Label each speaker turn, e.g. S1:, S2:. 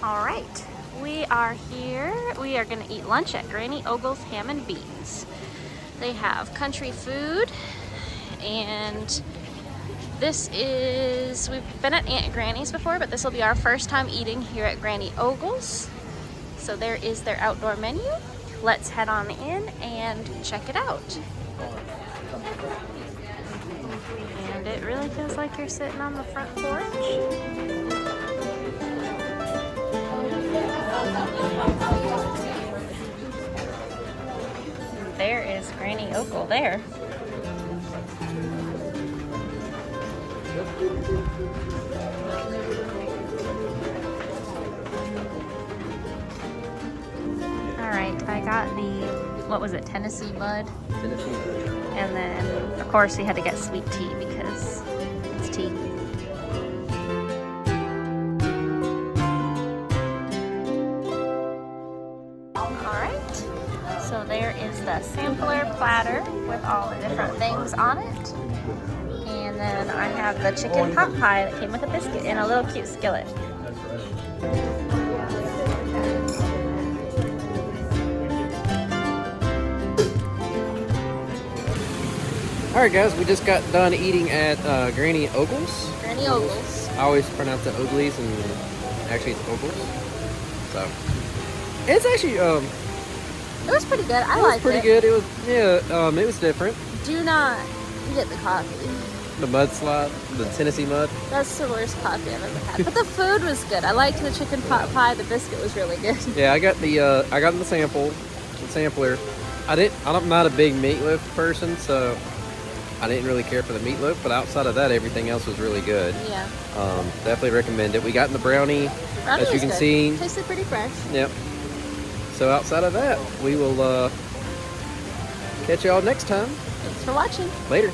S1: All right, we are here. We are gonna eat lunch at Granny Ogle's Ham and Beans. They have country food, and we've been at Aunt Granny's before, but this will be our first time eating here at Granny Ogle's. So there is their outdoor menu. Let's head on in and check it out. And it really feels like you're sitting on the front porch. There is Granny Ogle there. Alright, I got what was it, Tennessee Mud?
S2: Tennessee Mud.
S1: And then, of course, we had to get sweet tea because it's tea. So there is the sampler platter with all the different things on it. And then I have the chicken pot pie that came with a biscuit in a little cute skillet.
S2: Alright guys, we just got done eating at Granny Ogle's.
S1: Granny Ogle's.
S2: I always pronounce it Ogle's, and actually it's Ogle's. So, it's actually,
S1: it was pretty good. I liked it.
S2: Pretty good. It was, it was different.
S1: Do not get the coffee.
S2: The mudslide, the Tennessee Mud.
S1: That's the worst coffee I've ever had. But the food was good. I liked the chicken pot pie. The biscuit was really good.
S2: Yeah, I got the sampler. I'm not a big meatloaf person, so I didn't really care for the meatloaf. But outside of that, everything else was really good.
S1: Yeah.
S2: Definitely recommend it. We got in the brownie, as you can see.
S1: Tasted pretty fresh.
S2: Yep. So outside of that, we will catch y'all next time.
S1: Thanks for watching.
S2: Later.